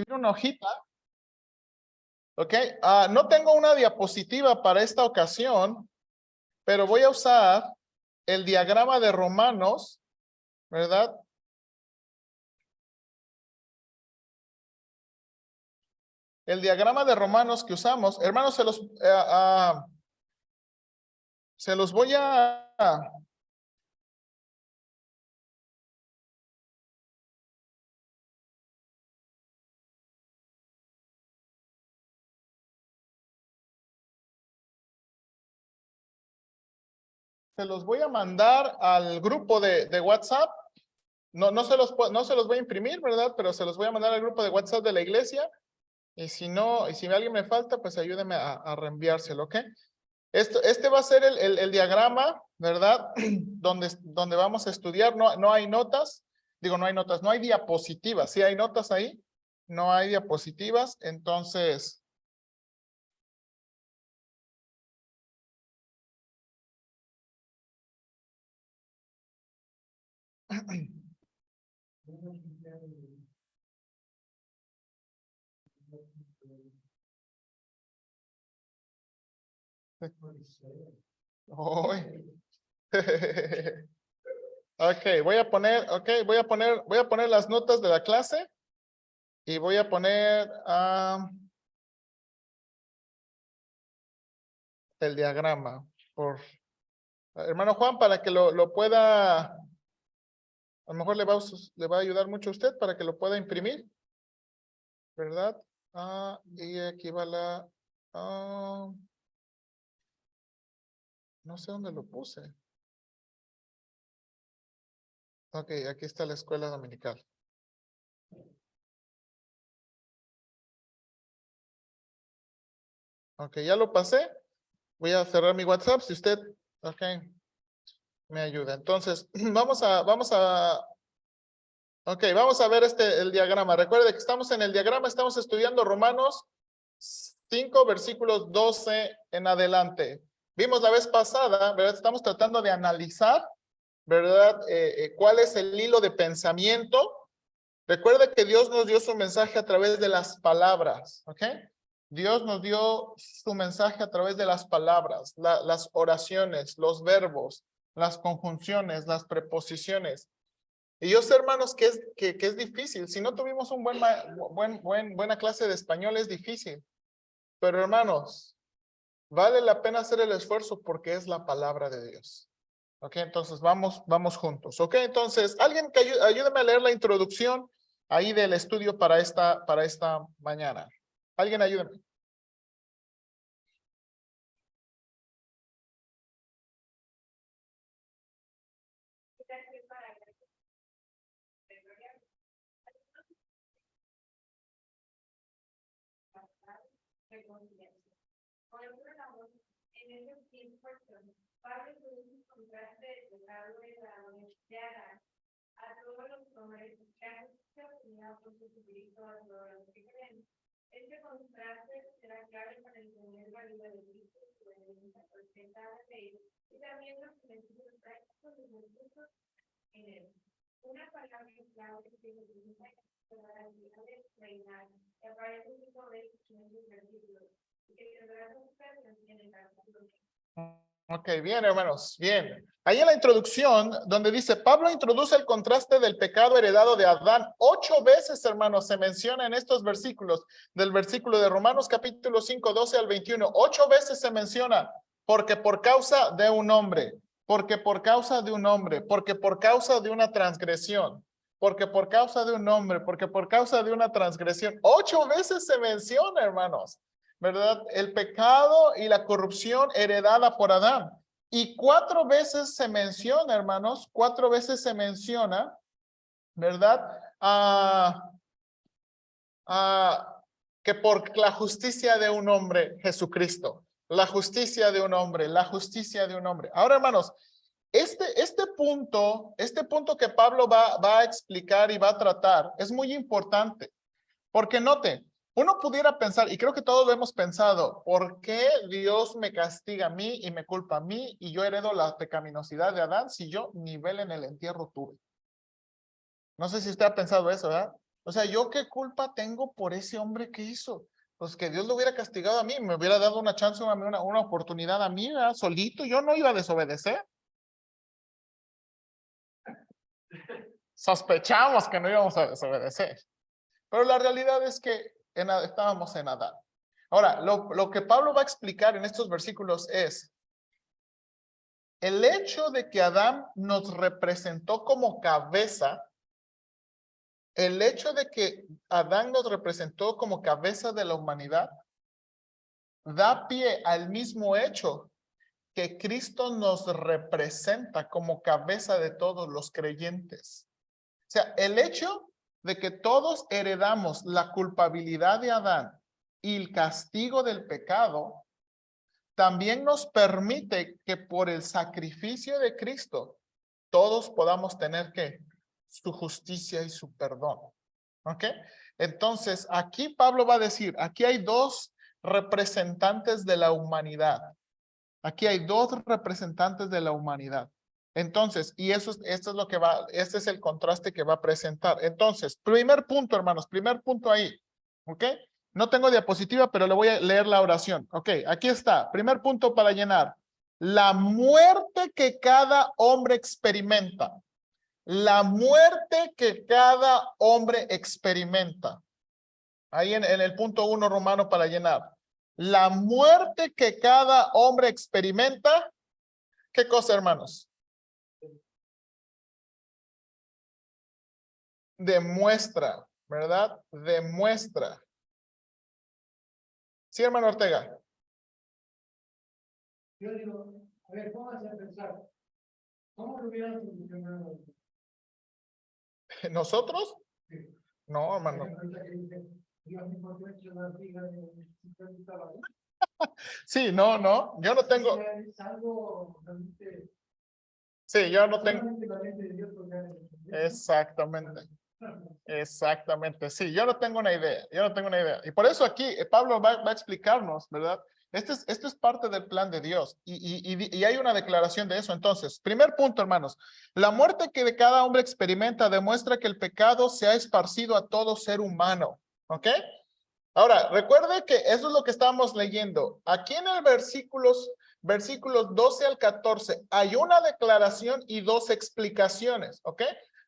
una hojita. Ok, no tengo una diapositiva para esta ocasión, pero voy a usar el diagrama de Romanos, ¿verdad? El diagrama de Romanos que usamos, hermanos, se los voy a... Se los voy a mandar al grupo de WhatsApp. No se los voy a imprimir, ¿verdad? Pero se los voy a mandar al grupo de WhatsApp de la iglesia. Y si no, y si alguien me falta, pues ayúdeme a reenviárselo, ¿ok? Este va a ser el diagrama, ¿verdad? Donde vamos a estudiar. No hay notas. Digo, no hay notas, no hay diapositivas. Sí hay notas ahí. No hay diapositivas. Entonces... Ok, voy a poner las notas de la clase y voy a poner el diagrama por hermano Juan para que lo pueda, a lo mejor le va a ayudar mucho a usted para que lo pueda imprimir, ¿verdad? Y aquí va no sé dónde lo puse. Ok, aquí está la escuela dominical. Ok, ya lo pasé. Voy a cerrar mi WhatsApp si usted, ok, me ayuda. Entonces, vamos a ver el diagrama. Recuerde que estamos en el diagrama, estamos estudiando Romanos 5, versículos 12 en adelante. Vimos la vez pasada, ¿verdad? Estamos tratando de analizar, ¿verdad? ¿Cuál es el hilo de pensamiento? Recuerde que Dios nos dio su mensaje a través de las palabras, ¿ok? Dios nos dio su mensaje a través de las palabras, las oraciones, los verbos, las conjunciones, las preposiciones. Y yo sé, hermanos, que es difícil. Si no tuvimos un buena clase de español, es difícil. Pero, hermanos, vale la pena hacer el esfuerzo porque es la palabra de Dios. Ok, entonces vamos juntos. Ok, entonces, alguien que ayúdeme a leer la introducción ahí del estudio para esta mañana. Alguien ayúdeme. En esos tiempos, Pablo tuvo un contraste de pecado de la honestidad a todos los hombres que han sido opinados por Jesucristo a todos los que creen. Este contraste será clave para entender la vida de Cristo y su venganza presentada de él, y también los beneficios prácticos de nosotros en él. Una palabra clave que se utiliza para la vida de reinar, que aparece en esos versículos. Ok, bien, hermanos, bien. Ahí en la introducción, donde dice, Pablo introduce el contraste del pecado heredado de Adán. 8 veces, hermanos, se menciona en estos versículos, del versículo de Romanos capítulo 5, 12 al 21. 8 veces se menciona, porque por causa de un hombre, porque por causa de un hombre, porque por causa de una transgresión, porque por causa de un hombre, porque por causa de una transgresión. 8 veces se menciona, hermanos, ¿verdad? El pecado y la corrupción heredada por Adán. Y 4 veces se menciona, hermanos, 4 veces se menciona, ¿verdad? Que por la justicia de un hombre, Jesucristo. La justicia de un hombre, la justicia de un hombre. Ahora, hermanos, este punto que Pablo va a explicar y va a tratar es muy importante. Porque note, uno pudiera pensar, y creo que todos lo hemos pensado, ¿por qué Dios me castiga a mí y me culpa a mí y yo heredo la pecaminosidad de Adán si yo nivel en el entierro tuve? No sé si usted ha pensado eso, ¿verdad? O sea, ¿yo qué culpa tengo por ese hombre que hizo? Pues que Dios lo hubiera castigado a mí, me hubiera dado una chance, una oportunidad a mí, ¿verdad? Solito, yo no iba a desobedecer. Sospechamos que no íbamos a desobedecer. Pero la realidad es que estábamos en Adán. Ahora, lo que Pablo va a explicar en estos versículos es el hecho de que Adán nos representó como cabeza, el hecho de que Adán nos representó como cabeza de la humanidad, da pie al mismo hecho que Cristo nos representa como cabeza de todos los creyentes. O sea, el hecho de que todos heredamos la culpabilidad de Adán y el castigo del pecado, también nos permite que por el sacrificio de Cristo, todos podamos tener que su justicia y su perdón. ¿Ok? Entonces, aquí Pablo va a decir, aquí hay dos representantes de la humanidad. Aquí hay dos representantes de la humanidad. Entonces, y esto es lo que este es el contraste que va a presentar. Entonces, primer punto, hermanos, primer punto ahí. ¿Ok? No tengo diapositiva, pero le voy a leer la oración. Ok, aquí está. Primer punto para llenar. La muerte que cada hombre experimenta. La muerte que cada hombre experimenta. Ahí en el punto 1 romano para llenar. La muerte que cada hombre experimenta. ¿Qué cosa, hermanos? Demuestra, ¿verdad? Demuestra. Sí, hermano Ortega. Yo digo, a ver, póngase a pensar, ¿cómo lo hubieran solucionado? ¿Nosotros? Sí. No, hermano. Ahorita que dice, Dios me encontró hecho la viga de 50 varas. Sí, no, yo no tengo. Es algo realmente. Sí, yo no tengo. Solamente la mente de Dios podría entender. Exactamente. Exactamente, sí, yo no tengo una idea, yo no tengo una idea. Y por eso aquí Pablo va a explicarnos, ¿verdad? Esto es parte del plan de Dios y hay una declaración de eso. Entonces, primer punto, hermanos, la muerte que de cada hombre experimenta demuestra que el pecado se ha esparcido a todo ser humano, ¿ok? Ahora, recuerde que eso es lo que estamos leyendo. Aquí en el versículos 12 al 14, hay una declaración y dos explicaciones, ¿ok?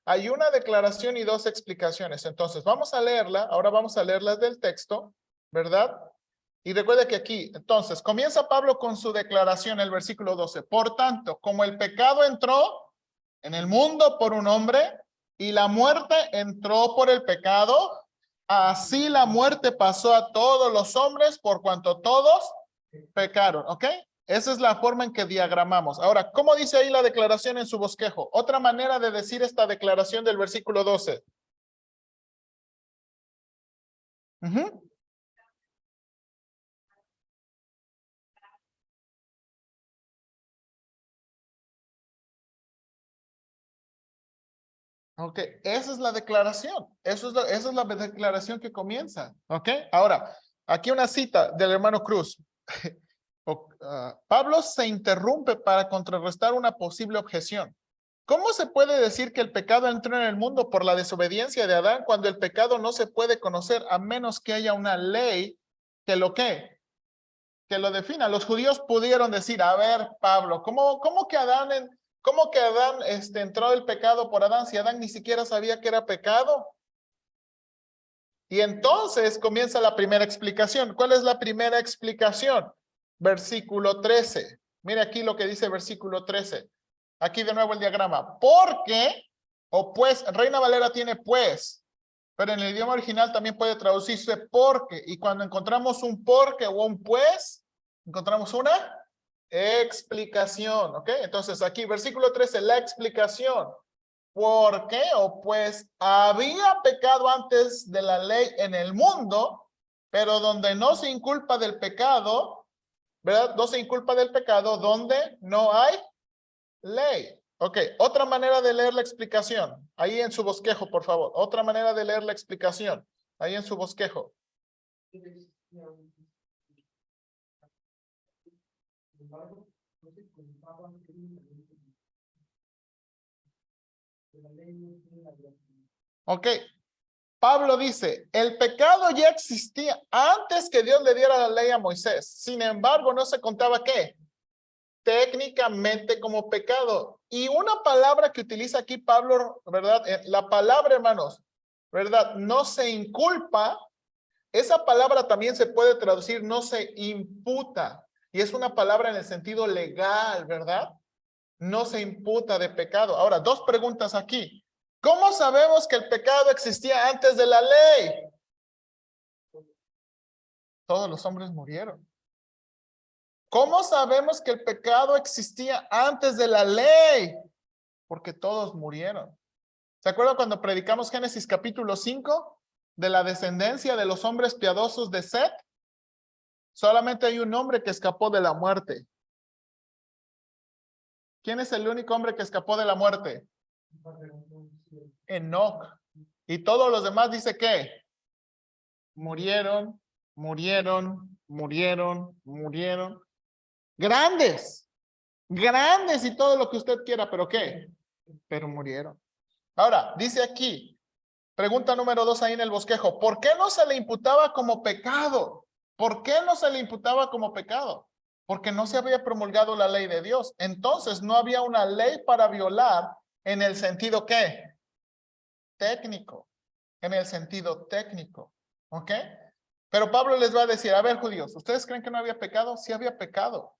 Hay una declaración y dos explicaciones. Entonces, vamos a leerla. Ahora vamos a leerlas del texto, ¿verdad? Y recuerde que aquí, entonces, comienza Pablo con su declaración, el versículo 12. Por tanto, como el pecado entró en el mundo por un hombre y la muerte entró por el pecado, así la muerte pasó a todos los hombres por cuanto todos pecaron, ¿ok? Esa es la forma en que diagramamos. Ahora, ¿cómo dice ahí la declaración en su bosquejo? Otra manera de decir esta declaración del versículo 12. Ok, esa es la declaración. Esa es la declaración que comienza. Ok, ahora, aquí una cita del hermano Cruz. Pablo se interrumpe para contrarrestar una posible objeción. ¿Cómo se puede decir que el pecado entró en el mundo por la desobediencia de Adán cuando el pecado no se puede conocer a menos que haya una ley que lo defina? Los judíos pudieron decir, a ver, Pablo, ¿cómo que Adán entró el pecado por Adán si Adán ni siquiera sabía que era pecado? Y entonces comienza la primera explicación. ¿Cuál es la primera explicación? Versículo 13. Mire aquí lo que dice versículo 13. Aquí de nuevo el diagrama. Porque, o pues, Reina Valera tiene pues, pero en el idioma original también puede traducirse porque. Y cuando encontramos un porque o un pues, encontramos una explicación. ¿Ok? Entonces aquí, versículo 13, la explicación. ¿Por qué? O pues había pecado antes de la ley en el mundo, pero donde no se inculpa del pecado, ¿verdad? No se inculpa del pecado, donde no hay ley. Ok, otra manera de leer la explicación. Ahí en su bosquejo, por favor. Otra manera de leer la explicación. Ahí en su bosquejo. Sin embargo, no se culpaban de la ley no tiene la gracia. Ok, Pablo dice, el pecado ya existía antes que Dios le diera la ley a Moisés. Sin embargo, no se contaba ¿qué? Técnicamente como pecado. Y una palabra que utiliza aquí Pablo, ¿verdad? La palabra, hermanos, ¿verdad? No se inculpa. Esa palabra también se puede traducir, no se imputa. Y es una palabra en el sentido legal, ¿verdad? No se imputa de pecado. Ahora, dos preguntas aquí. ¿Cómo sabemos que el pecado existía antes de la ley? Todos los hombres murieron. ¿Cómo sabemos que el pecado existía antes de la ley? Porque todos murieron. ¿Se acuerdan cuando predicamos Génesis capítulo 5? De la descendencia de los hombres piadosos de Set. Solamente hay un hombre que escapó de la muerte. ¿Quién es el único hombre que escapó de la muerte? Enoc. Y todos los demás dice que murieron, murieron, murieron, murieron. Grandes, grandes y todo lo que usted quiera, pero ¿qué? Pero murieron. Ahora, dice aquí, pregunta número 2 ahí en el bosquejo, ¿por qué no se le imputaba como pecado? ¿Por qué no se le imputaba como pecado? Porque no se había promulgado la ley de Dios. Entonces no había una ley para violar en el sentido ¿qué? Técnico. En el sentido técnico. ¿Ok? Pero Pablo les va a decir, a ver, judíos, ¿ustedes creen que no había pecado? Sí había pecado.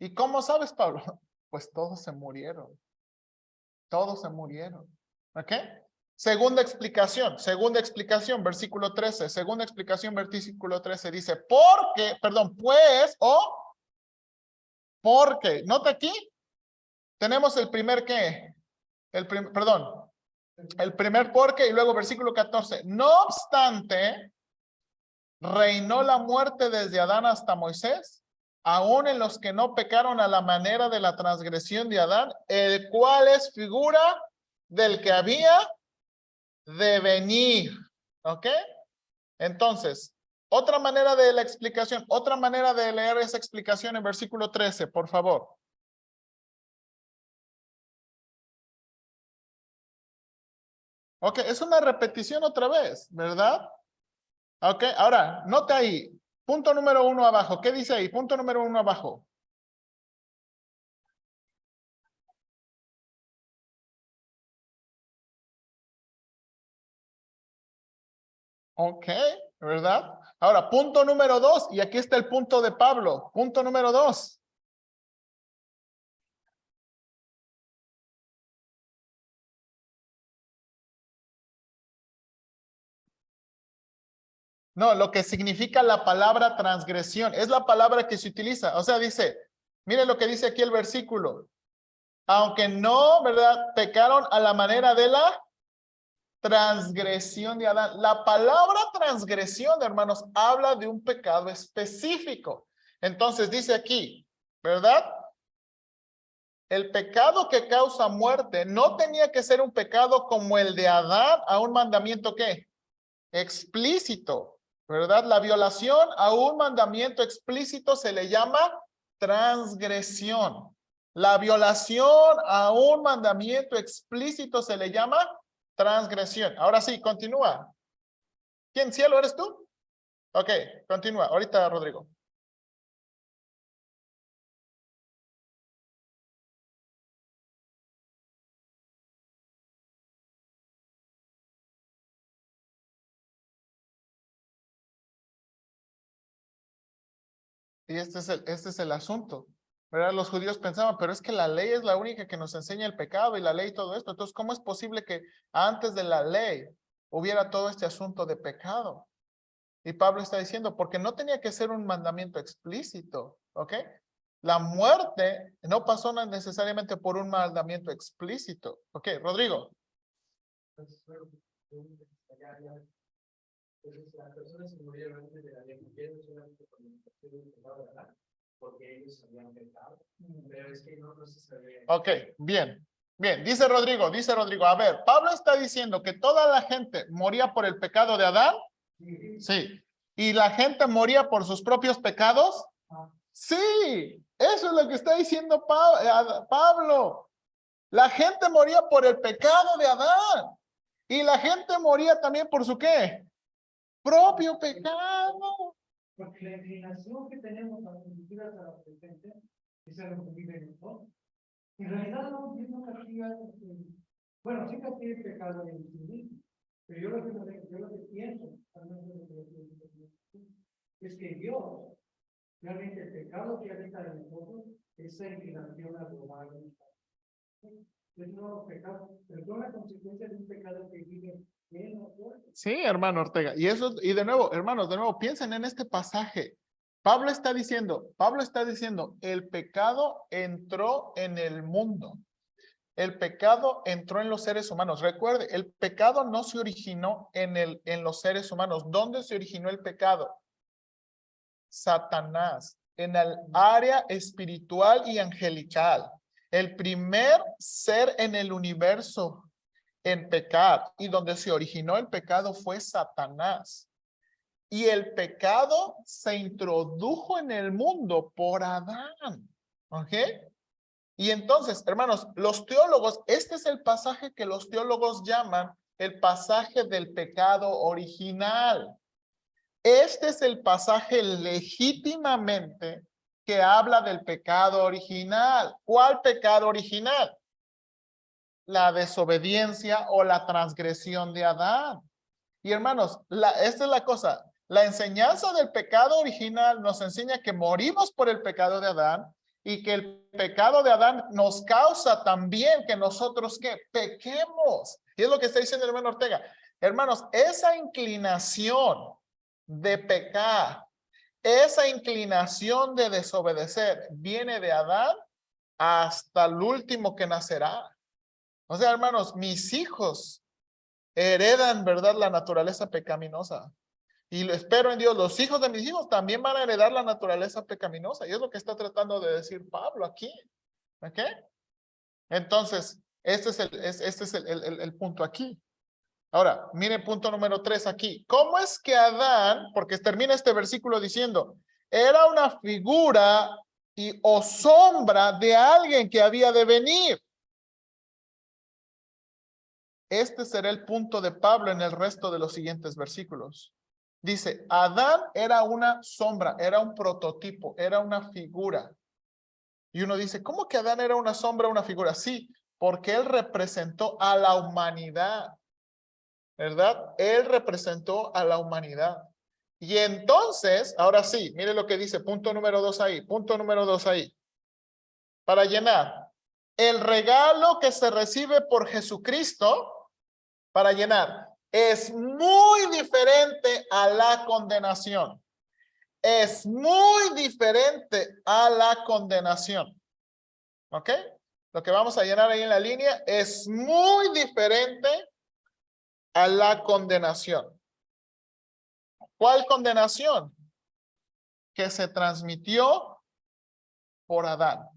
¿Y cómo sabes, Pablo? Pues todos se murieron. Todos se murieron. ¿Ok? Segunda explicación, versículo 13. Segunda explicación, versículo 13. Dice, porque, perdón, pues, o, porque. Nota aquí, tenemos el primer qué. Perdón, el primer porque y luego versículo 14. No obstante, reinó la muerte desde Adán hasta Moisés, aún en los que no pecaron a la manera de la transgresión de Adán, el cual es figura del que había de venir. ¿Ok? Entonces, otra manera de la explicación, otra manera de leer esa explicación en versículo 13, por favor. Ok, es una repetición otra vez, ¿verdad? Ok, ahora, nota ahí, punto número 1 abajo. ¿Qué dice ahí? Punto número 1 abajo. Ok, ¿verdad? Ahora, punto número 2, y aquí está el punto de Pablo. Punto número 2. No, lo que significa la palabra transgresión, es la palabra que se utiliza. O sea, dice, mire lo que dice aquí el versículo. Aunque no, ¿verdad? Pecaron a la manera de la transgresión de Adán. La palabra transgresión, hermanos, habla de un pecado específico. Entonces dice aquí, ¿verdad? El pecado que causa muerte no tenía que ser un pecado como el de Adán a un mandamiento ¿qué? Explícito, ¿verdad? La violación a un mandamiento explícito se le llama transgresión. La violación a un mandamiento explícito se le llama transgresión. Ahora sí, continúa. ¿Quién, cielo, eres tú? Ok, continúa. Ahorita, Rodrigo. Y este es el asunto, ¿verdad? Los judíos pensaban, pero es que la ley es la única que nos enseña el pecado y la ley y todo esto. Entonces, ¿cómo es posible que antes de la ley hubiera todo este asunto de pecado? Y Pablo está diciendo, porque no tenía que ser un mandamiento explícito, ¿ok? La muerte no pasó necesariamente por un mandamiento explícito. Ok, Rodrigo. Entonces, las personas que murieron antes de la ley murieron solamente por la intención del pecado, ¿verdad? Porque ellos habían pecado. Pero es que no se sabía. Ok, bien. Bien, dice Rodrigo, a ver, Pablo está diciendo que toda la gente moría por el pecado de Adán. Sí. ¿Y la gente moría por sus propios pecados? Sí, eso es lo que está diciendo Pablo. La gente moría por el pecado de Adán. Y la gente moría también por su ¿qué? Propio pecado. Porque la inclinación que tenemos a las escrituras a la presente es algo que vive en nosotros. En realidad no castiga, bueno, sí castiga el pecado en sí mismo, pero yo lo que pienso, es que Dios, realmente el pecado que habita en nosotros, esa inclinación a robar, es no pecado, pero es una consecuencia de un pecado que vive en nosotros. Sí, hermano Ortega. Y eso, y de nuevo, hermanos, de nuevo, piensen en este pasaje. Pablo está diciendo, el pecado entró en el mundo. El pecado entró en los seres humanos. Recuerde, el pecado no se originó en los seres humanos. ¿Dónde se originó el pecado? Satanás, en el área espiritual y angelical. El primer ser en el universo en pecar y donde se originó el pecado fue Satanás. Y el pecado se introdujo en el mundo por Adán. ¿Ok? Y entonces, hermanos, los teólogos, este es el pasaje que los teólogos llaman el pasaje del pecado original. Este es el pasaje legítimamente que habla del pecado original. ¿Cuál pecado original? La desobediencia o la transgresión de Adán. Y hermanos, esta es la cosa. La enseñanza del pecado original nos enseña que morimos por el pecado de Adán y que el pecado de Adán nos causa también que nosotros que pequemos. Y es lo que está diciendo el hermano Ortega. Hermanos, esa inclinación de pecar, esa inclinación de desobedecer viene de Adán hasta el último que nacerá. O sea, hermanos, mis hijos heredan, ¿verdad?, la naturaleza pecaminosa. Y lo espero en Dios, los hijos de mis hijos también van a heredar la naturaleza pecaminosa. Y es lo que está tratando de decir Pablo aquí. ¿Ok? Entonces, este es el punto aquí. Ahora, miren punto número 3 aquí. ¿Cómo es que Adán, porque termina este versículo diciendo, era una figura o sombra de alguien que había de venir? Este será el punto de Pablo en el resto de los siguientes versículos. Dice, Adán era una sombra, era un prototipo, era una figura. Y uno dice, ¿cómo que Adán era una sombra, una figura? Sí, porque él representó a la humanidad, ¿verdad? Él representó a la humanidad. Y entonces, ahora sí, mire lo que dice, punto número 2 ahí, punto número 2 ahí. Para llenar, el regalo que se recibe por Jesucristo, para llenar, es muy diferente a la condenación. Es muy diferente a la condenación. ¿Ok? Lo que vamos a llenar ahí en la línea es muy diferente a la condenación. ¿Cuál condenación? Que se transmitió por Adán.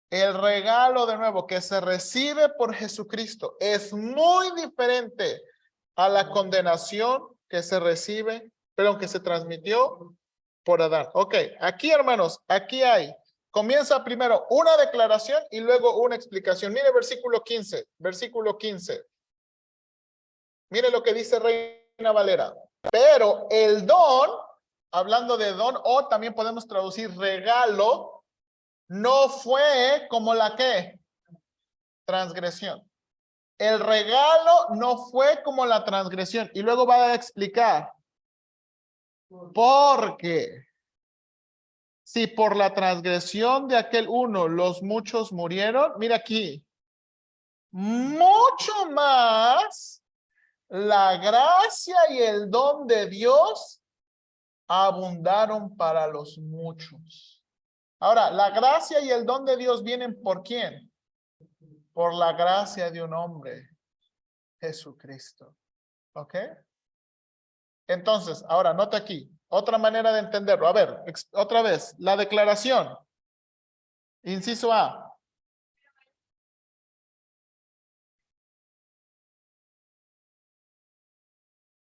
El regalo de nuevo que se recibe por Jesucristo es muy diferente a la condenación que se recibe, pero que se transmitió por Adán. Ok, aquí hermanos, aquí hay, comienza primero una declaración y luego una explicación. Mire versículo 15, versículo 15. Mire lo que dice Reina Valera. Pero el don, hablando de don, o también podemos traducir regalo, no fue como la que transgresión. El regalo no fue como la transgresión. Y luego va a explicar. Porque si por la transgresión de aquel uno los muchos murieron, mira aquí, mucho más la gracia y el don de Dios abundaron para los muchos. Ahora, la gracia y el don de Dios vienen ¿por quién? Por la gracia de un hombre, Jesucristo. ¿Ok? Entonces, ahora, nota aquí, otra manera de entenderlo. A ver, otra vez, la declaración. Inciso A.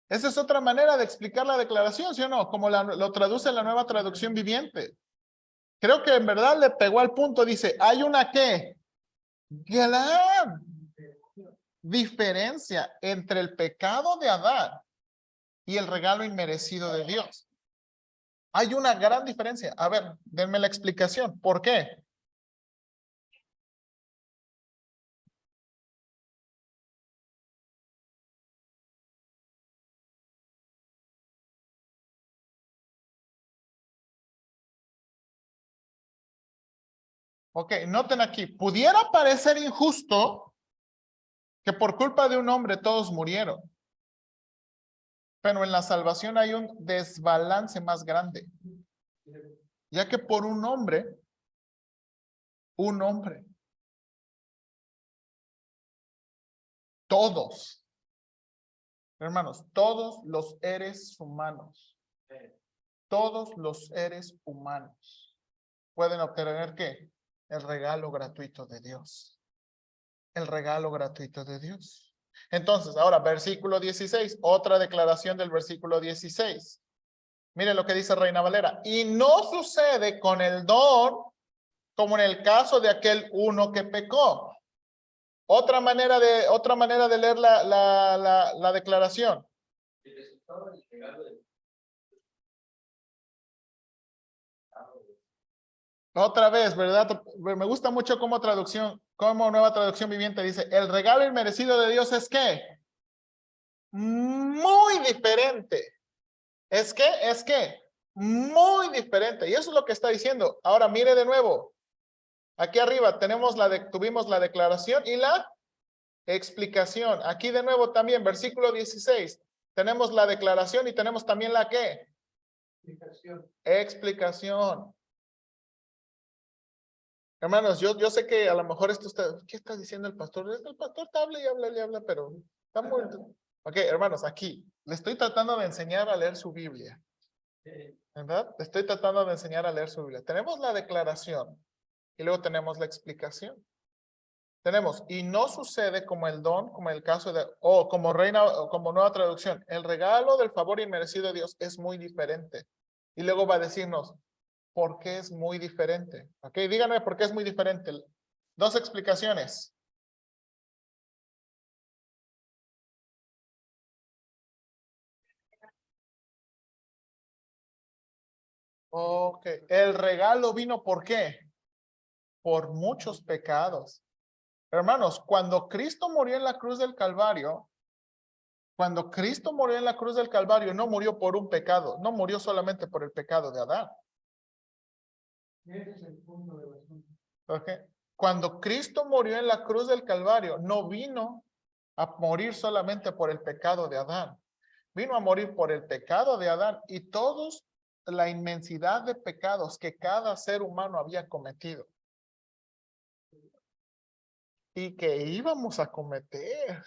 Esa es otra manera de explicar la declaración, ¿sí o no? Como lo traduce la Nueva Traducción Viviente. Creo que en verdad le pegó al punto. Dice, hay una ¿qué? Galán. diferencia entre el pecado de Adán y el regalo inmerecido de Dios. Hay una gran diferencia. A ver, denme la explicación. ¿Por qué? Ok, noten aquí. Pudiera parecer injusto que por culpa de un hombre todos murieron. Pero en la salvación hay un desbalance más grande. Ya que por un hombre, todos, hermanos, todos los seres humanos pueden obtener ¿qué? El regalo gratuito de Dios. El regalo gratuito de Dios. Entonces, ahora, versículo 16, otra declaración del versículo 16. Miren lo que dice Reina Valera. Y no sucede con el don como en el caso de aquel uno que pecó. Otra manera de leer la declaración. Otra vez, ¿verdad? Me gusta mucho como Nueva Traducción Viviente dice, el regalo inmerecido de Dios es ¿qué? Muy diferente. ¿Es qué? Muy diferente. Y eso es lo que está diciendo. Ahora mire de nuevo. Aquí arriba tuvimos la declaración y la explicación. Aquí de nuevo también, versículo 16. Tenemos la declaración y tenemos también la ¿qué? Explicación. Hermanos, yo sé que a lo mejor ¿qué está diciendo el pastor? El pastor habla y habla, pero está muy... Ok, hermanos, aquí le estoy tratando de enseñar a leer su Biblia. ¿Verdad? Le estoy tratando de enseñar a leer su Biblia. Tenemos la declaración y luego tenemos la explicación. Tenemos, y no sucede como el don, como el caso de, o como Nueva Traducción, el regalo del favor inmerecido de Dios es muy diferente. Y luego va a decirnos, ¿por qué es muy diferente? Ok, díganme por qué es muy diferente. Dos explicaciones. Ok, el regalo vino ¿por qué? Por muchos pecados. Hermanos, cuando Cristo murió en la cruz del Calvario, no murió por un pecado, no murió solamente por el pecado de Adán. Ese es el punto del asunto. Okay. Cuando Cristo murió en la cruz del Calvario, no vino a morir solamente por el pecado de Adán. Vino a morir por el pecado de Adán y todos la inmensidad de pecados que cada ser humano había cometido. Y que íbamos a cometer.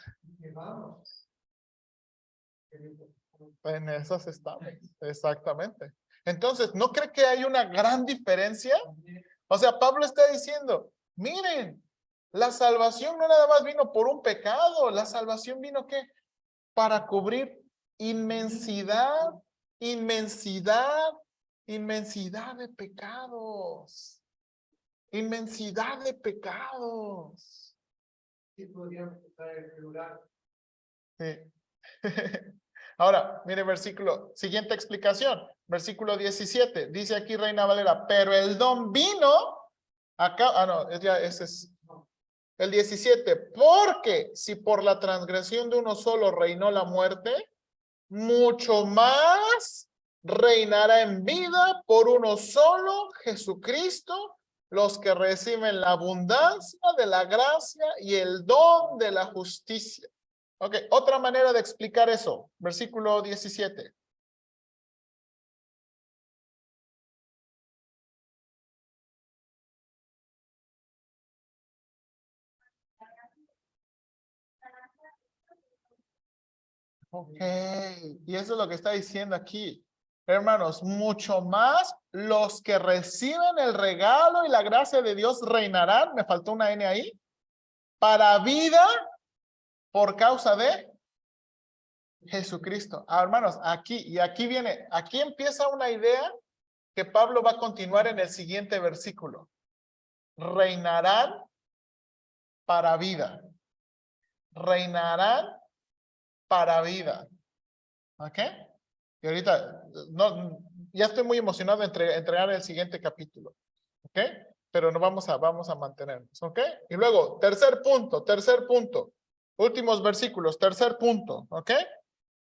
En esas estamos. Exactamente. Entonces, ¿no cree que hay una gran diferencia? O sea, Pablo está diciendo, miren, la salvación no nada más vino por un pecado, la salvación vino ¿qué? Para cubrir inmensidad de pecados. Inmensidad de pecados. Sí, podríamos usar el plural. Sí. Ahora, mire siguiente explicación, versículo 17, dice aquí Reina Valera, pero el don vino, acá, no, ese es el 17, porque si por la transgresión de uno solo reinó la muerte, mucho más reinará en vida por uno solo, Jesucristo, los que reciben la abundancia de la gracia y el don de la justicia. Ok, otra manera de explicar eso, versículo 17. Ok, y eso es lo que está diciendo aquí. Hermanos, mucho más los que reciben el regalo y la gracia de Dios reinarán, me faltó una N ahí, para vida por causa de Jesucristo. Hermanos, aquí empieza una idea que Pablo va a continuar en el siguiente versículo. Reinarán para vida. reinarán para vida. ¿Ok? Y ahorita, no, ya estoy muy emocionado de entregar el siguiente capítulo. ¿Ok? Pero no vamos a mantenernos. ¿Ok? Y luego, tercer punto. Últimos versículos, tercer punto. ¿Ok?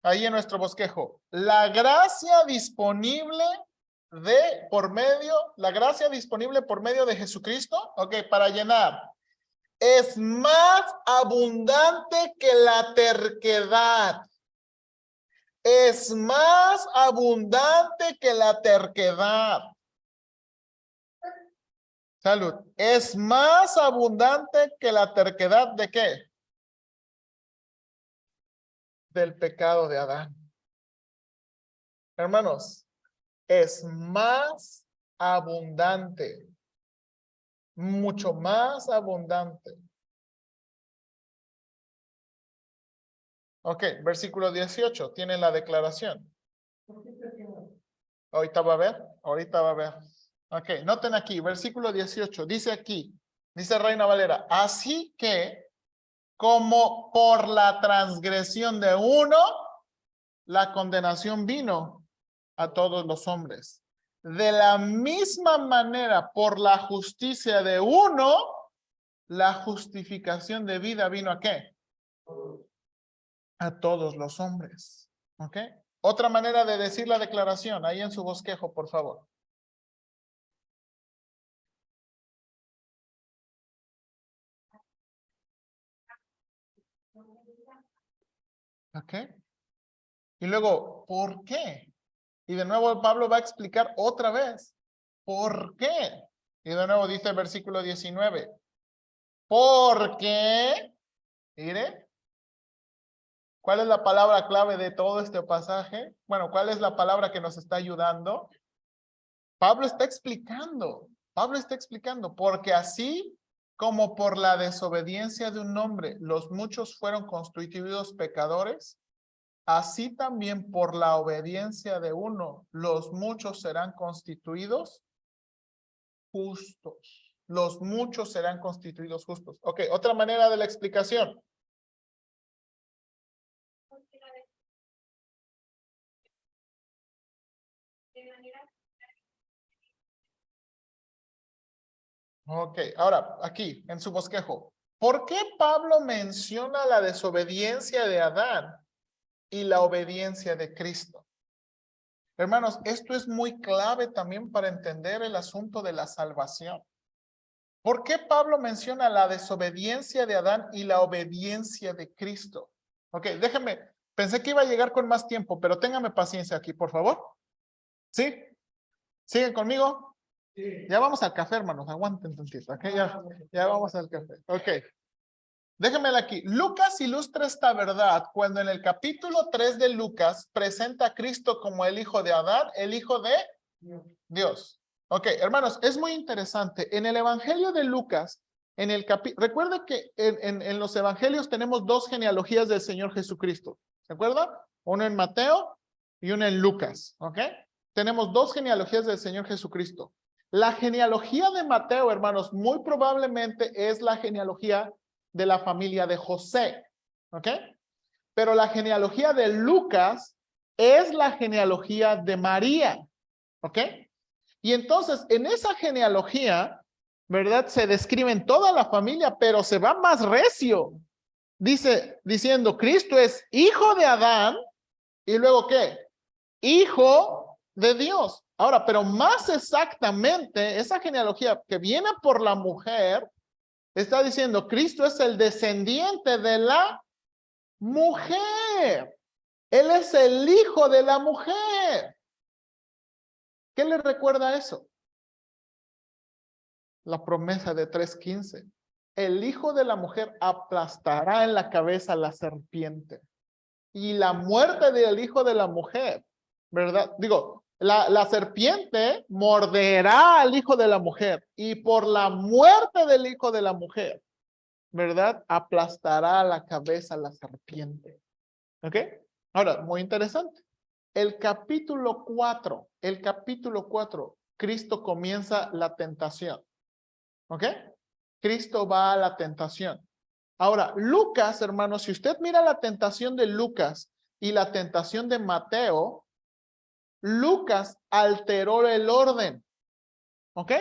Ahí en nuestro bosquejo. La gracia disponible por medio de Jesucristo. ¿Ok? Para llenar. Es más abundante que la terquedad. Es más abundante que la terquedad. Salud. Es más abundante que la terquedad ¿de qué? Del pecado de Adán. Hermanos, es más abundante. Mucho más abundante. Ok, versículo 18. Tienen la declaración. Ahorita va a ver. Ok, noten aquí, versículo 18. Dice aquí, dice Reina Valera, así que como por la transgresión de uno, la condenación vino a todos los hombres. De la misma manera, por la justicia de uno, la justificación de vida vino ¿a qué? A todos los hombres. ¿Ok? Otra manera de decir la declaración, ahí en su bosquejo, por favor. ¿Ok? Y luego, ¿por qué? Y de nuevo Pablo va a explicar otra vez. ¿Por qué? Y de nuevo dice el versículo 19. Porque, mire, ¿cuál es la palabra clave de todo este pasaje? Bueno, ¿cuál es la palabra que nos está ayudando? Pablo está explicando, porque así como por la desobediencia de un hombre los muchos fueron constituidos pecadores, así también por la obediencia de uno los muchos serán constituidos justos. Los muchos serán constituidos justos. Ok, otra manera de la explicación. Ok, ahora aquí en su bosquejo. ¿Por qué Pablo menciona la desobediencia de Adán y la obediencia de Cristo? Hermanos, esto es muy clave también para entender el asunto de la salvación. ¿Por qué Pablo menciona la desobediencia de Adán y la obediencia de Cristo? Ok, déjenme, pensé que iba a llegar con más tiempo, pero téngame paciencia aquí, por favor. ¿Sí? ¿Siguen conmigo? Sí. Ya vamos al café, hermanos, aguanten tantito. Ok, ya vamos al café. Ok. Déjenmela aquí. Lucas ilustra esta verdad cuando en el capítulo 3 de Lucas presenta a Cristo como el hijo de Adán, el hijo de Dios. Ok, hermanos, es muy interesante. En el evangelio de Lucas, recuerda que en los evangelios tenemos dos genealogías del Señor Jesucristo. ¿Se acuerdan? Uno en Mateo y uno en Lucas. Ok. Tenemos dos genealogías del Señor Jesucristo. La genealogía de Mateo, hermanos, muy probablemente es la genealogía de la familia de José. ¿Ok? Pero la genealogía de Lucas es la genealogía de María. ¿Ok? Y entonces, en esa genealogía, ¿verdad? Se describen toda la familia, pero se va más recio. Diciendo, Cristo es hijo de Adán, y luego, ¿qué? Hijo de Dios. Ahora, pero más exactamente, esa genealogía que viene por la mujer, está diciendo, Cristo es el descendiente de la mujer. Él es el hijo de la mujer. ¿Qué le recuerda eso? La promesa de 3:15. El hijo de la mujer aplastará en la cabeza a la serpiente. Y la muerte del hijo de la mujer, ¿verdad? Digo, la serpiente morderá al hijo de la mujer. Y por la muerte del hijo de la mujer, ¿verdad? Aplastará la cabeza a la serpiente. ¿Ok? Ahora, muy interesante. El capítulo 4, Cristo comienza la tentación. ¿Ok? Cristo va a la tentación. Ahora, Lucas, hermanos, si usted mira la tentación de Lucas y la tentación de Mateo, Lucas alteró el orden. ¿Ok?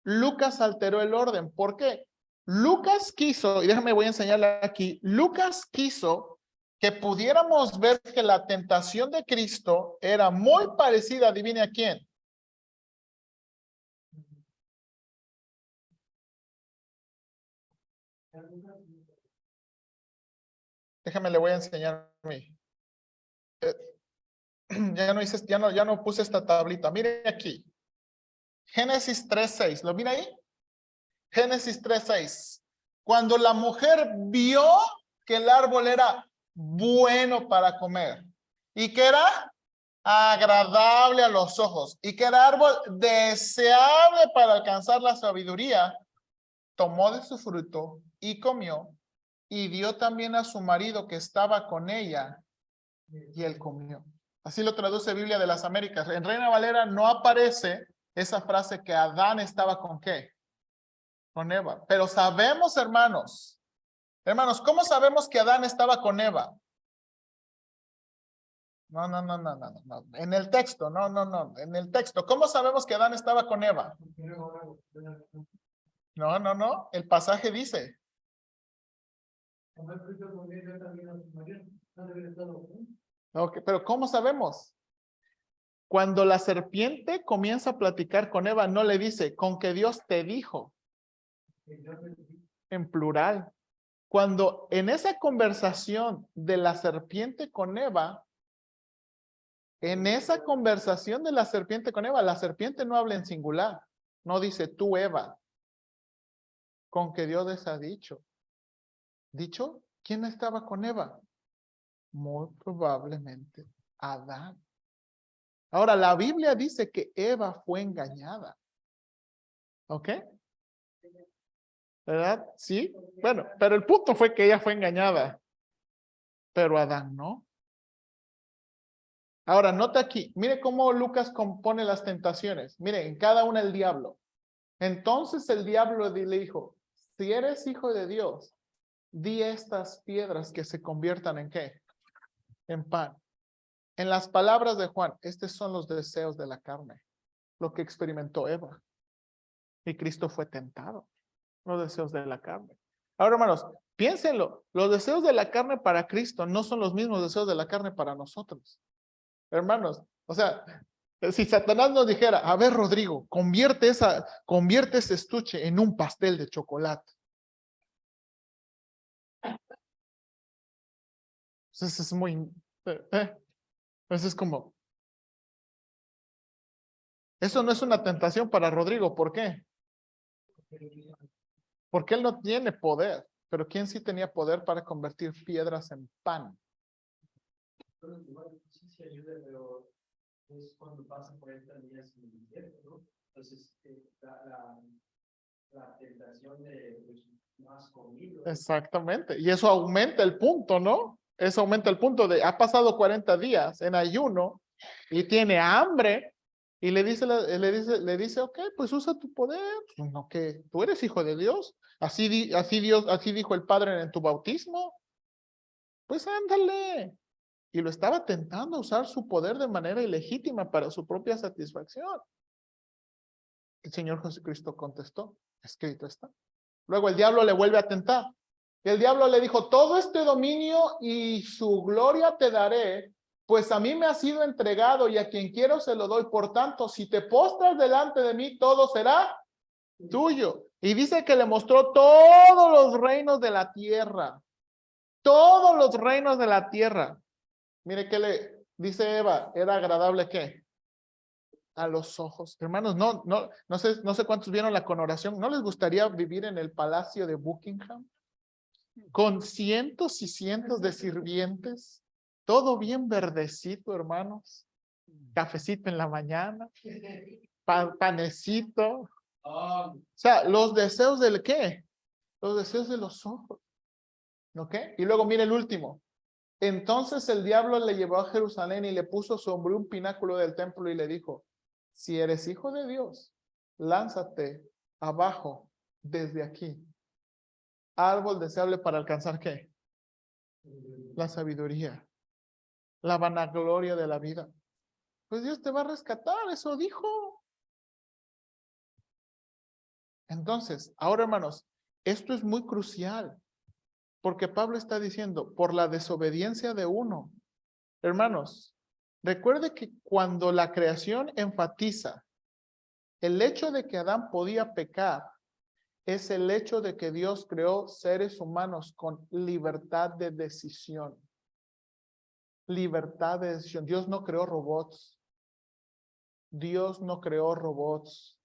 Lucas alteró el orden. ¿Por qué? Lucas quiso, y déjame voy a enseñarle aquí, Lucas quiso que pudiéramos ver que la tentación de Cristo era muy parecida, adivine a quién. Déjame le voy a enseñar a mí. Ya no puse esta tablita. Mire aquí. Génesis 3:6. ¿Lo mira ahí? Génesis 3:6. Cuando la mujer vio que el árbol era bueno para comer y que era agradable a los ojos y que era árbol deseable para alcanzar la sabiduría, tomó de su fruto y comió y dio también a su marido que estaba con ella y él comió. Así lo traduce Biblia de las Américas. En Reina Valera no aparece esa frase que Adán estaba con ¿qué? Con Eva. Pero sabemos, hermanos, ¿cómo sabemos que Adán estaba con Eva? No. En el texto, no. En el texto, ¿cómo sabemos que Adán estaba con Eva? No. El pasaje dice. Okay, pero ¿cómo sabemos? Cuando la serpiente comienza a platicar con Eva, no le dice, con que Dios te dijo. En plural. Cuando en esa conversación de la serpiente con Eva, la serpiente no habla en singular. No dice tú, Eva. Con que Dios les ha dicho. ¿Dicho? ¿Quién estaba con Eva? Muy probablemente Adán. Ahora, la Biblia dice que Eva fue engañada. ¿Ok? ¿Verdad? Sí. Bueno, pero el punto fue que ella fue engañada. Pero Adán no. Ahora, nota aquí. Mire cómo Lucas compone las tentaciones. Mire, en cada una el diablo. Entonces el diablo le dijo, si eres hijo de Dios, di estas piedras que se conviertan en ¿qué? En pan. En las palabras de Juan, estos son los deseos de la carne, lo que experimentó Eva. Y Cristo fue tentado, los deseos de la carne. Ahora, hermanos, piénsenlo, los deseos de la carne para Cristo no son los mismos deseos de la carne para nosotros. Hermanos, o sea, si Satanás nos dijera, a ver, Rodrigo, convierte ese estuche en un pastel de chocolate. Entonces es muy, entonces es como, eso no es una tentación para Rodrigo, ¿por qué? Porque él no tiene poder, pero ¿quién sí tenía poder para convertir piedras en pan? Sí ayuda, pero es cuando pasan 40 días en el desierto, ¿no? Entonces, la tentación de más comido. Exactamente, y eso aumenta el punto, ¿no? Eso aumenta el punto de, ha pasado 40 días en ayuno y tiene hambre y le dice, ok, pues usa tu poder, no que tú eres hijo de Dios, así dijo el Padre en tu bautismo, pues ándale. Y lo estaba tentando a usar su poder de manera ilegítima para su propia satisfacción. El Señor Jesucristo contestó, escrito está. Luego el diablo le vuelve a tentar. Y el diablo le dijo, todo este dominio y su gloria te daré, pues a mí me ha sido entregado y a quien quiero se lo doy. Por tanto, si te postras delante de mí, todo será tuyo. Y dice que le mostró todos los reinos de la tierra. Todos los reinos de la tierra. Mire que le dice Eva, ¿era agradable qué? A los ojos. Hermanos, no sé cuántos vieron la coronación. ¿No les gustaría vivir en el palacio de Buckingham? Con cientos y cientos de sirvientes. Todo bien verdecito, hermanos. Cafecito en la mañana. Panecito. O sea, los deseos del ¿qué? Los deseos de los ojos. ¿Ok? Y luego mire el último. Entonces el diablo le llevó a Jerusalén y le puso sobre un pináculo del templo y le dijo, si eres hijo de Dios, lánzate abajo desde aquí. Árbol deseable para alcanzar ¿qué? La sabiduría, la vanagloria de la vida. Pues Dios te va a rescatar, eso dijo. Entonces, ahora hermanos, esto es muy crucial, porque Pablo está diciendo, por la desobediencia de uno. Hermanos, recuerde que cuando la creación enfatiza el hecho de que Adán podía pecar, es el hecho de que Dios creó seres humanos con libertad de decisión. Libertad de decisión. Dios no creó robots. Dios no creó robots.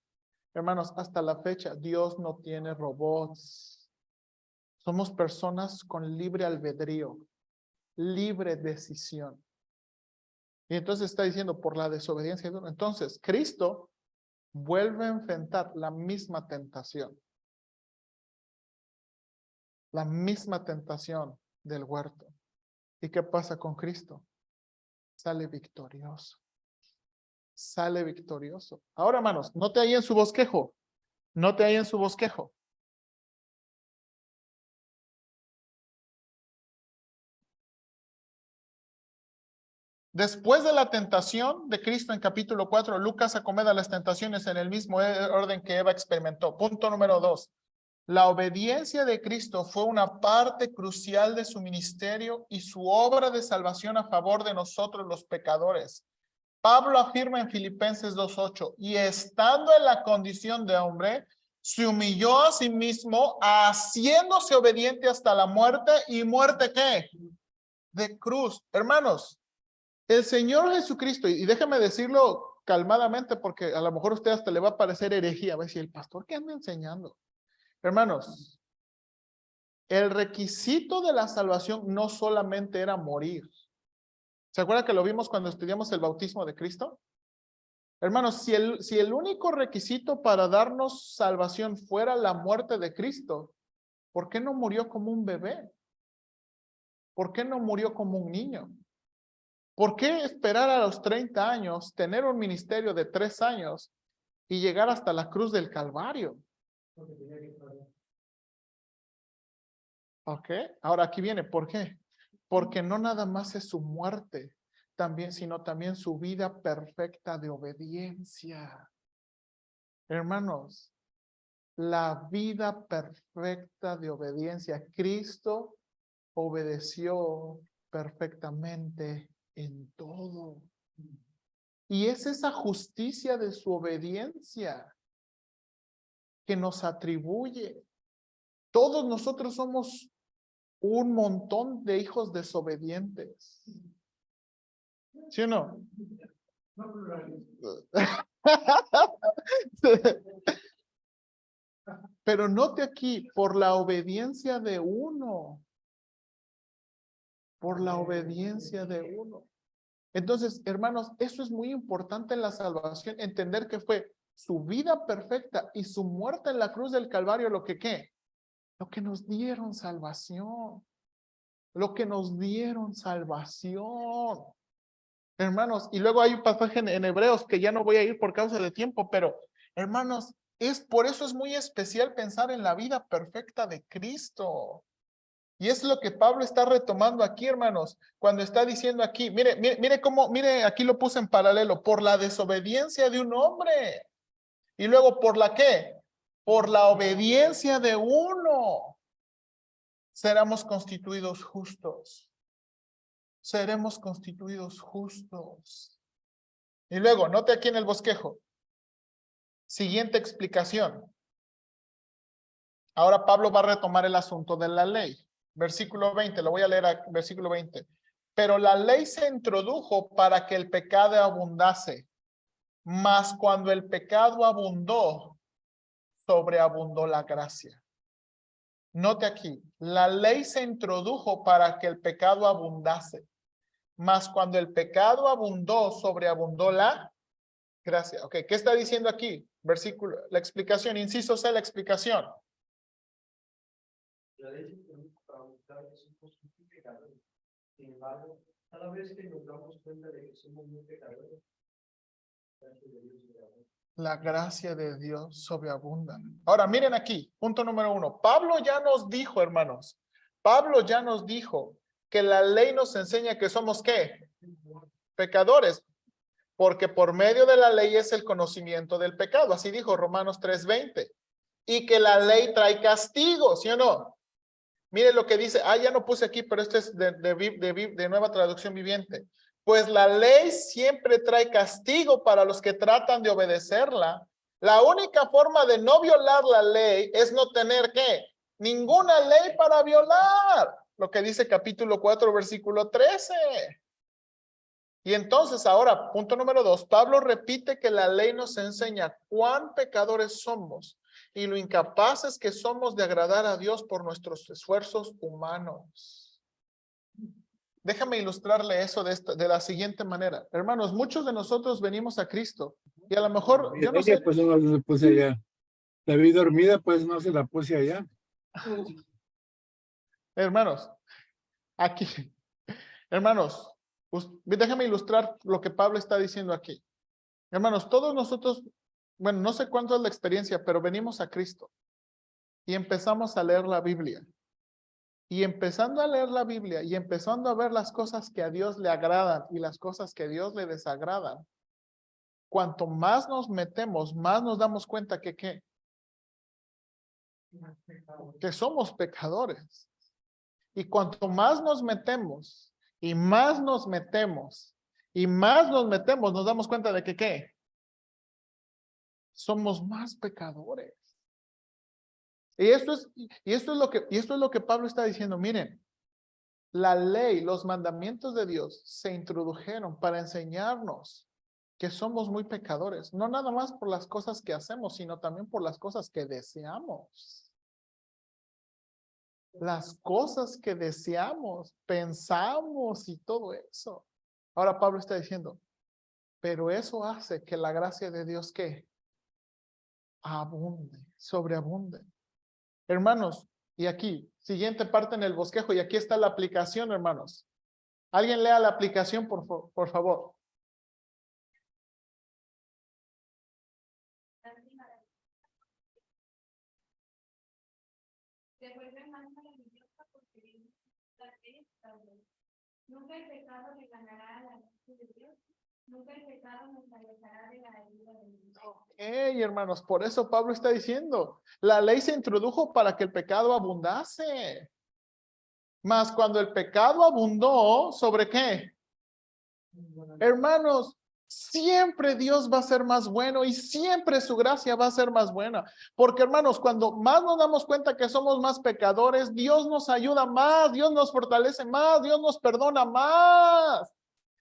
Hermanos, hasta la fecha, Dios no tiene robots. Somos personas con libre albedrío, libre decisión. Y entonces está diciendo por la desobediencia. Entonces, Cristo vuelve a enfrentar la misma tentación. La misma tentación del huerto. ¿Y qué pasa con Cristo? Sale victorioso. Sale victorioso. Ahora, hermanos, note ahí en su bosquejo. Note ahí en su bosquejo. Después de la tentación de Cristo en capítulo 4, Lucas acomoda las tentaciones en el mismo orden que Eva experimentó. Punto número 2. La obediencia de Cristo fue una parte crucial de su ministerio y su obra de salvación a favor de nosotros los pecadores. Pablo afirma en Filipenses 2:8, y estando en la condición de hombre, se humilló a sí mismo, haciéndose obediente hasta la muerte. ¿Y muerte qué? De cruz. Hermanos, el Señor Jesucristo, y déjeme decirlo calmadamente porque a lo mejor a usted hasta le va a parecer herejía, va a decir, el pastor, ¿qué anda enseñando? Hermanos, el requisito de la salvación no solamente era morir. ¿Se acuerda que lo vimos cuando estudiamos el bautismo de Cristo? Hermanos, si el único requisito para darnos salvación fuera la muerte de Cristo, ¿por qué no murió como un bebé? ¿Por qué no murió como un niño? ¿Por qué esperar a los 30 años, tener un ministerio de 3 años y llegar hasta la cruz del Calvario? ¿Ok? Ahora aquí viene, ¿por qué? Porque no nada más es su muerte, sino también su vida perfecta de obediencia. Hermanos, la vida perfecta de obediencia. Cristo obedeció perfectamente en todo. Y es esa justicia de su obediencia que nos atribuye. Todos nosotros somos un montón de hijos desobedientes. ¿Sí o no? No plurales. Pero note aquí, por la obediencia de uno. Por la obediencia de uno. Entonces, hermanos, eso es muy importante en la salvación, entender que fue su vida perfecta y su muerte en la cruz del Calvario lo que ¿qué? Lo que nos dieron salvación. Lo que nos dieron salvación. Hermanos, y luego hay un pasaje en Hebreos que ya no voy a ir por causa de tiempo, pero hermanos, por eso es muy especial pensar en la vida perfecta de Cristo. Y es lo que Pablo está retomando aquí, hermanos, cuando está diciendo aquí, mire, aquí lo puse en paralelo, por la desobediencia de un hombre. Y luego, ¿por la qué? Por la obediencia de uno. Seremos constituidos justos. Seremos constituidos justos. Y luego, note aquí en el bosquejo. Siguiente explicación. Ahora Pablo va a retomar el asunto de la ley. Versículo 20, lo voy a leer versículo 20. Pero la ley se introdujo para que el pecado abundase, mas cuando el pecado abundó, sobreabundó la gracia. Note aquí, la ley se introdujo para que el pecado abundase, mas cuando el pecado abundó, sobreabundó la gracia. Ok, ¿qué está diciendo aquí? Versículo, la explicación, inciso C, la explicación. La ley se produjo para mostrar que somos muy pecadores. Sin embargo, cada vez que nos damos cuenta de que somos muy pecadores, La gracia de Dios sobreabunda. Ahora, miren aquí, punto número 1. Pablo ya nos dijo, hermanos, Pablo ya nos dijo que la ley nos enseña que somos, ¿qué? Pecadores, porque por medio de la ley es el conocimiento del pecado. Así dijo Romanos 3:20. Y que la ley trae castigo, ¿sí o no? Miren lo que dice, ya no puse aquí, pero este es de Nueva Traducción Viviente. Pues la ley siempre trae castigo para los que tratan de obedecerla. La única forma de no violar la ley es no tener, ¿qué? Ninguna ley para violar. Lo que dice capítulo 4, versículo 13. Y entonces ahora, punto número 2, Pablo repite que la ley nos enseña cuán pecadores somos y lo incapaces que somos de agradar a Dios por nuestros esfuerzos humanos. Déjame ilustrarle eso de la siguiente manera. Hermanos, muchos de nosotros venimos a Cristo y a lo mejor, yo no sé. Pues no la puse allá. La vi dormida, pues no se la puse allá. Hermanos, aquí, hermanos, déjame ilustrar lo que Pablo está diciendo aquí. Hermanos, todos nosotros, bueno, no sé cuánto es la experiencia, pero venimos a Cristo y empezamos a leer la Biblia. Y empezando a leer la Biblia y empezando a ver las cosas que a Dios le agradan y las cosas que a Dios le desagradan, cuanto más nos metemos, más nos damos cuenta que somos pecadores. Y cuanto más nos metemos y más nos metemos y más nos metemos, nos damos cuenta de que ¿qué? Somos más pecadores. Y esto es lo que Pablo está diciendo. Miren, la ley, los mandamientos de Dios se introdujeron para enseñarnos que somos muy pecadores, no nada más por las cosas que hacemos, sino también por las cosas que deseamos. Las cosas que deseamos, pensamos y todo eso. Ahora Pablo está diciendo, pero eso hace que la gracia de Dios ¿qué? Abunde, sobreabunde. Hermanos, y aquí, siguiente parte en el bosquejo, y aquí está la aplicación, hermanos. Alguien lea la aplicación, por favor. Se vuelve más maravillosa porque viene la ley estable. Nunca el pecado le ganará a la gracia de Dios. Nunca el pecado nos alejará de la ayuda de Dios. Hermanos, por eso Pablo está diciendo, la ley se introdujo para que el pecado abundase. Mas cuando el pecado abundó, ¿sobre qué? Hermanos, siempre Dios va a ser más bueno y siempre su gracia va a ser más buena. Porque hermanos, cuando más nos damos cuenta que somos más pecadores, Dios nos ayuda más, Dios nos fortalece más, Dios nos perdona más.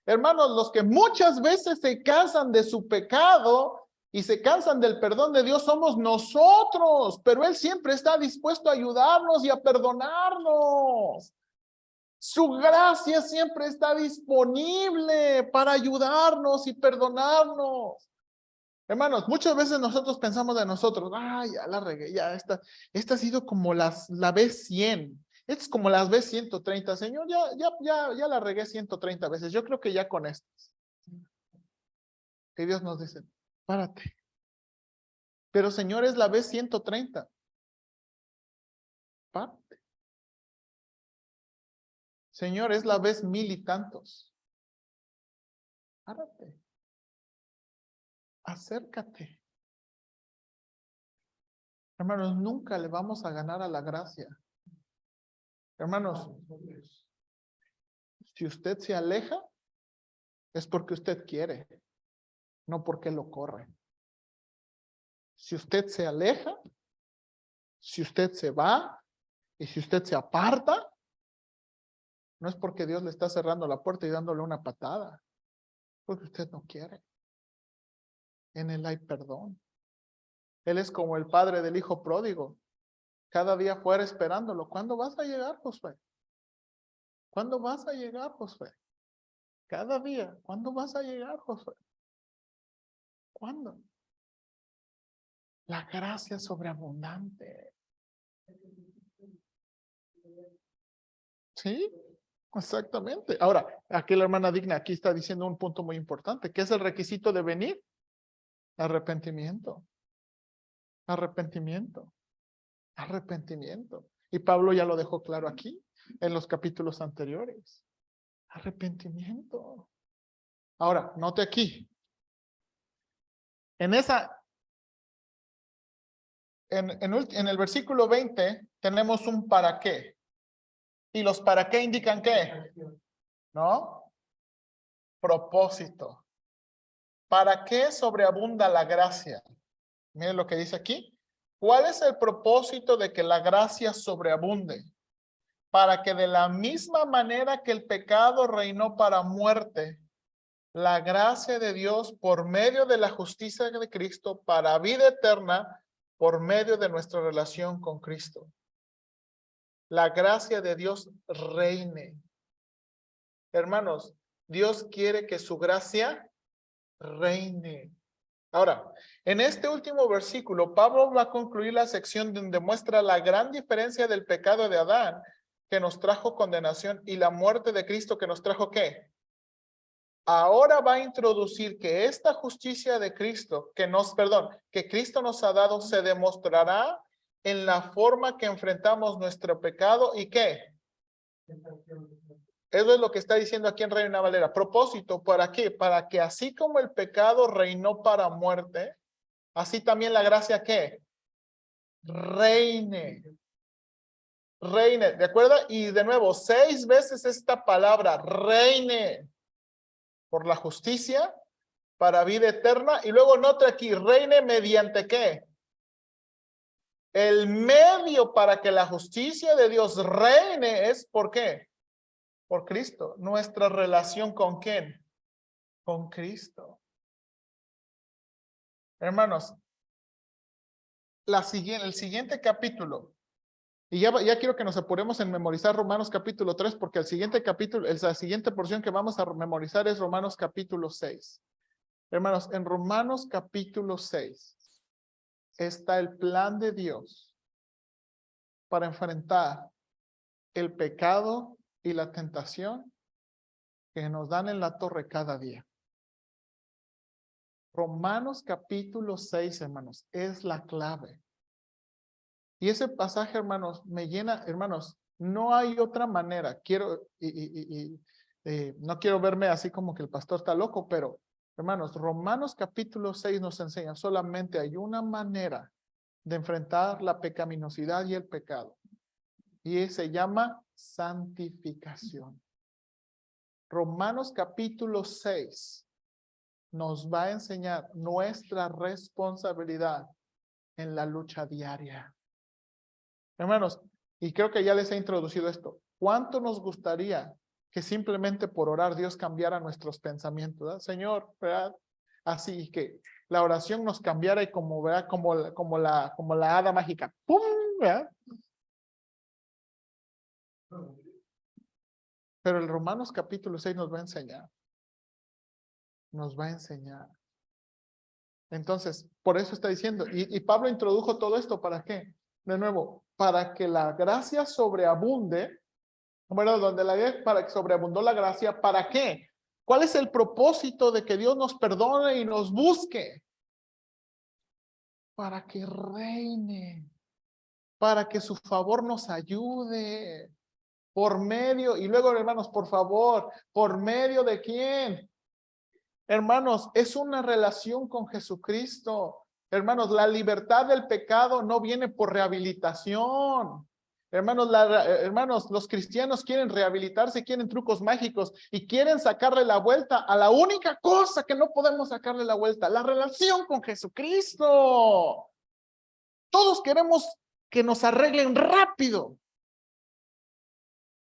Hermanos, los que muchas veces se cansan de su pecado y se cansan del perdón de Dios somos nosotros, pero Él siempre está dispuesto a ayudarnos y a perdonarnos. Su gracia siempre está disponible para ayudarnos y perdonarnos. Hermanos, muchas veces nosotros pensamos de nosotros, ya la regué, ya esta ha sido como la vez 100. Esta es como las vez 130. Señor, ya la regué 130 veces. Yo creo que ya con estas. Y Dios nos dice, párate. Pero Señor, es la vez 130. Párate. Señor, es la vez 1000 y tantos. Párate. Acércate. Hermanos, nunca le vamos a ganar a la gracia. Hermanos, si usted se aleja, es porque usted quiere, no porque lo corre. Si usted se aleja, si usted se va y si usted se aparta, no es porque Dios le está cerrando la puerta y dándole una patada, porque usted no quiere. En Él hay perdón. Él es como el padre del hijo pródigo. Cada día fuera esperándolo. ¿Cuándo vas a llegar, Josué? ¿Cuándo vas a llegar, Josué? Cada día. ¿Cuándo vas a llegar, Josué? ¿Cuándo? La gracia sobreabundante. ¿Sí? Exactamente. Ahora, aquí la hermana Digna aquí está diciendo un punto muy importante. ¿Qué es el requisito de venir? Arrepentimiento. Arrepentimiento. Arrepentimiento. Y Pablo ya lo dejó claro aquí, en los capítulos anteriores. Arrepentimiento. Ahora, note aquí. En el versículo 20 tenemos un para qué. ¿Y los para qué indican qué? ¿No? Propósito. ¿Para qué sobreabunda la gracia? Miren lo que dice aquí. ¿Cuál es el propósito de que la gracia sobreabunde? Para que de la misma manera que el pecado reinó para muerte, la gracia de Dios por medio de la justicia de Cristo para vida eterna por medio de nuestra relación con Cristo. La gracia de Dios reine. Hermanos, Dios quiere que su gracia reine. Ahora, en este último versículo, Pablo va a concluir la sección donde muestra la gran diferencia del pecado de Adán, que nos trajo condenación, y la muerte de Cristo, que nos trajo ¿qué? Ahora va a introducir que esta justicia de Cristo, que Cristo nos ha dado, se demostrará en la forma que enfrentamos nuestro pecado y ¿qué? Eso es lo que está diciendo aquí en Reina Valera. Propósito, ¿para qué? Para que así como el pecado reinó para muerte, así también la gracia ¿qué? Reine. Reine, ¿de acuerdo? Y de nuevo, 6 veces esta palabra, reine, por la justicia, para vida eterna. Y luego nota aquí, reine mediante ¿qué? El medio para que la justicia de Dios reine es ¿por qué? Por Cristo. Nuestra relación ¿con quién? Con Cristo. Hermanos, el siguiente capítulo, y ya quiero que nos apuremos en memorizar Romanos capítulo 3, porque el siguiente capítulo, la siguiente porción que vamos a memorizar es Romanos capítulo 6. Hermanos, en Romanos capítulo 6 está el plan de Dios para enfrentar el pecado y la tentación que nos dan en la torre cada día. Romanos capítulo 6, hermanos, es la clave. Y ese pasaje, hermanos, me llena, hermanos, no hay otra manera. No quiero verme así como que el pastor está loco, pero, hermanos, Romanos capítulo 6 nos enseña, solamente hay una manera de enfrentar la pecaminosidad y el pecado. Y se llama santificación. Romanos capítulo 6 nos va a enseñar nuestra responsabilidad en la lucha diaria. Hermanos, y creo que ya les he introducido esto. ¿Cuánto nos gustaría que simplemente por orar Dios cambiara nuestros pensamientos? ¿Verdad? Señor, ¿verdad? Así que la oración nos cambiara y como, ¿verdad? Como la hada mágica. ¡Pum! ¿Verdad? Pero el Romanos capítulo 6 nos va a enseñar. Nos va a enseñar. Entonces, por eso está diciendo, y Pablo introdujo todo esto, ¿para qué? De nuevo, para que la gracia sobreabunde, bueno, para que sobreabundó la gracia, ¿para qué? ¿Cuál es el propósito de que Dios nos perdone y nos busque? Para que reine, para que su favor nos ayude, por medio, y luego hermanos, por favor, ¿por medio de quién? Hermanos, es una relación con Jesucristo. Hermanos, la libertad del pecado no viene por rehabilitación. Hermanos, los cristianos quieren rehabilitarse, quieren trucos mágicos y quieren sacarle la vuelta a la única cosa que no podemos sacarle la vuelta, la relación con Jesucristo. Todos queremos que nos arreglen rápido.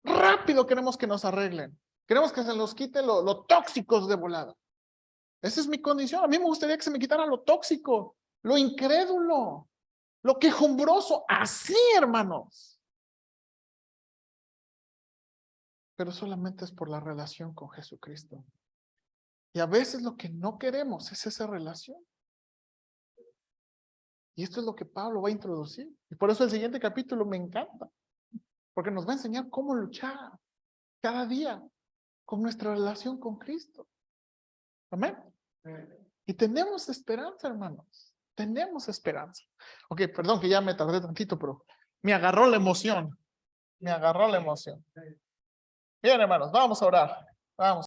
Rápido queremos que nos arreglen. Queremos que se nos quite lo tóxicos de volada. Esa es mi condición. A mí me gustaría que se me quitara lo tóxico, lo incrédulo, lo quejumbroso. Así, hermanos. Pero solamente es por la relación con Jesucristo. Y a veces lo que no queremos es esa relación. Y esto es lo que Pablo va a introducir. Y por eso el siguiente capítulo me encanta. Porque nos va a enseñar cómo luchar cada día con nuestra relación con Cristo. Amén. Y tenemos esperanza, hermanos. Tenemos esperanza. Ok, perdón que ya me tardé tantito, pero me agarró la emoción. Me agarró la emoción. Bien, hermanos, vamos a orar. Vamos.